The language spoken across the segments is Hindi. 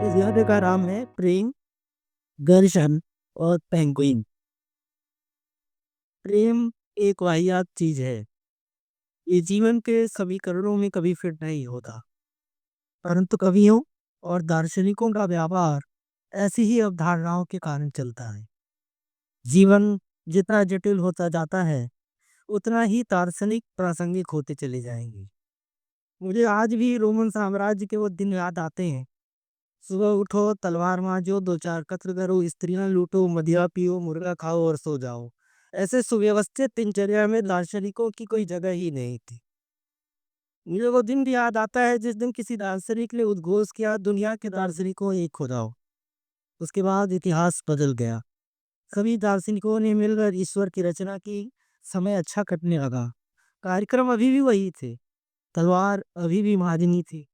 इस गाने का नाम है प्रेम, दर्शन और पेंगुइन। प्रेम एक वाहियात चीज है। ये जीवन के समीकरणों में कभी फिट नहीं होता, परंतु कवियों और दार्शनिकों का व्यापार ऐसी ही अवधारणाओं के कारण चलता है। जीवन जितना जटिल होता जाता है, उतना ही दार्शनिक प्रासंगिक होते चले जाएंगे। मुझे आज भी रोमन साम्राज्य के वो दिन याद आते हैं। सुबह उठो, तलवार मांजो, दो चार कत्ल करो, स्त्रियां लूटो, मदिरा पियो, मुर्गा खाओ और सो जाओ। ऐसे सुव्यवस्थित दिनचर्या में दार्शनिकों की कोई जगह ही नहीं थी। मुझे वो दिन भी याद आता है जिस दिन किसी दार्शनिक ने उद्घोष किया, दुनिया के दार्शनिकों एक हो जाओ। उसके बाद इतिहास बदल गया। सभी दार्शनिकों ने मिलकर ईश्वर की रचना की। समय अच्छा कटने लगा। कार्यक्रम अभी भी वही थे। तलवार अभी भी मारनी थी,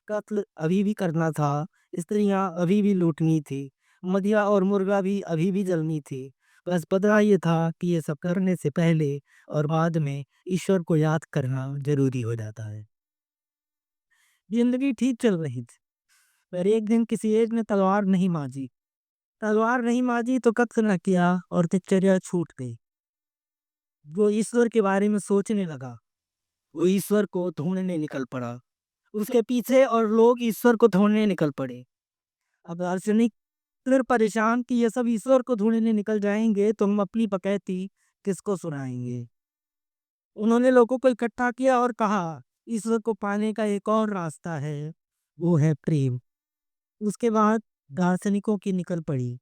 कत्ल अभी भी करना था, स्त्रियां अभी भी लूटनी थी, मदिरा और मुर्गा भी अभी भी जलनी थी। बस बदला ये था कि ये सब करने से पहले और बाद में ईश्वर को याद करना जरूरी हो जाता है। जिंदगी ठीक चल रही थी, पर एक दिन किसी एक ने तलवार नहीं मांजी। तलवार नहीं मांजी तो कत्ल न किया और दिनचर्या छूट गई। वो ईश्वर के बारे में सोचने लगा। वो ईश्वर को ढूंढने निकल पड़ा। उसके पीछे और लोग ईश्वर को ढूंढने निकल पड़े। अब दार्शनिक फिर परेशान कि ये सब ईश्वर को ढूंढने निकल जाएंगे तो हम अपनी बकैती किसको सुनाएंगे। उन्होंने लोगों को इकट्ठा किया और कहा, ईश्वर को पाने का एक और रास्ता है, वो है प्रेम। उसके बाद दार्शनिकों की निकल पड़ी।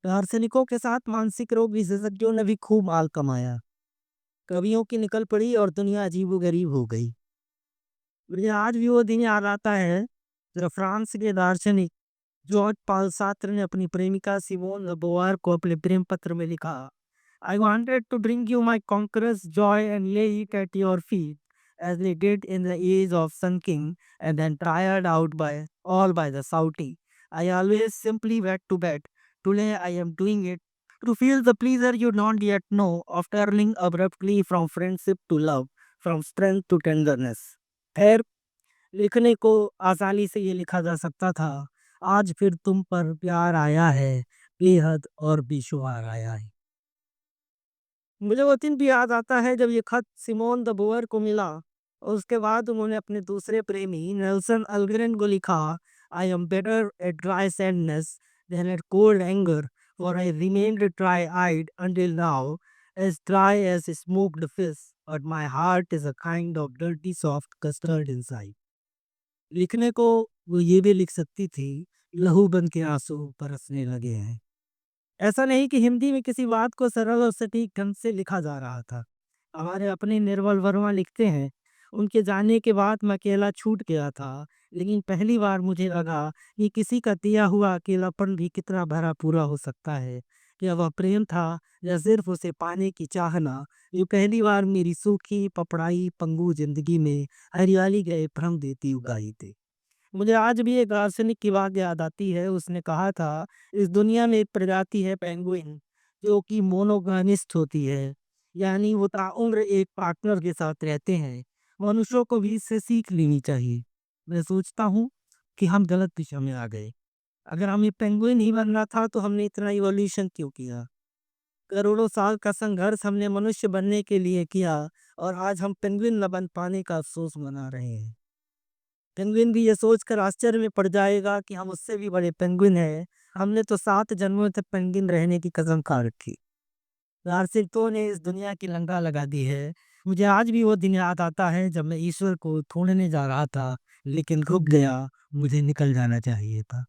दार्शनिकों के साथ मानसिक रोग विशेषज्ञों ने भी खूब माल कमाया। कवियों की निकल पड़ी और दुनिया अजीबो गरीब हो गई। मुझे आज भी वो दिन याद आता है जब फ्रांस के दार्शनिक जॉर्ज पॉल सार्त्र ने अपनी प्रेमिका सिमोन de beauvoir को अपने प्रेम पत्र में लिखा, I wanted to bring you my conqueror's joy and lay it at your feet, as they did in the age of Sun King, and then tired out by all by the shouting. I always simply went to bed. Today I am doing it to feel the pleasure you don't yet know of turning abruptly from friendship to love, from strength to tenderness. खैर, लिखने को आसानी से ये लिखा जा सकता था, आज फिर तुम पर प्यार आया है, बेहद और बेशुमार आया है। मुझे वो दिन भी याद आता है जब ये खत सिमोन द बोवर को मिला और उसके बाद उन्होंने अपने दूसरे प्रेमी नेल्सन अल्ग्रेन को लिखा, I am better at dry sadness than at cold anger, for I remained dry eyed until now, as dry as smoked fish, but my heart is a kind of dirty soft custard inside. लिखने को वो ये भी लिख सकती थी, लहू बन के आंसू बरसने लगे हैं। ऐसा नहीं कि हिंदी में किसी बात को सरल और सटीक ढंग से लिखा जा रहा था। हमारे अपने निर्मल वर्मा लिखते हैं, उनके जाने के बाद मैं अकेला छूट गया था, लेकिन पहली बार मुझे लगा कि किसी का दिया हुआ अकेलापन भी कितना भरा पूरा हो सकता है। क्या वह प्रेम था या सिर्फ उसे पाने की चाहना, ये पहली बार मेरी सूखी पपड़ाई पंगु जिंदगी में हरियाली गए भ्रम देती उगाई थी। मुझे आज भी एक दार्शनिक की बात याद आती है। उसने कहा था, इस दुनिया में एक प्रजाति है पेंगुइन, जो कि मोनोगामिस्ट होती है, यानी वो ताउम्र एक पार्टनर के साथ रहते हैं। मनुष्यों को भी इससे सीख लेनी चाहिए। मैं सोचता हूँ कि हम गलत दिशा में आ गए। अगर हमें पेंगुइन ही बनना था तो हमने इतना इवोल्यूशन क्यों किया? करोड़ों साल का संघर्ष हमने मनुष्य बनने के लिए किया और आज हम पेंगुइन न बन पाने का अफसोस मना रहे हैं। पेंगुइन भी ये सोचकर आश्चर्य में पड़ जाएगा कि हम उससे भी बड़े पेंगुइन हैं। हमने तो 7 जन्मों तक पेंगुइन रहने की कसम खा रखी। दार्शनिकों ने इस दुनिया की लंका लगा दी है। मुझे आज भी वो दिन याद आता है जब मैं ईश्वर को ढूंढने जा रहा था, लेकिन रुक गया। मुझे निकल जाना चाहिए था।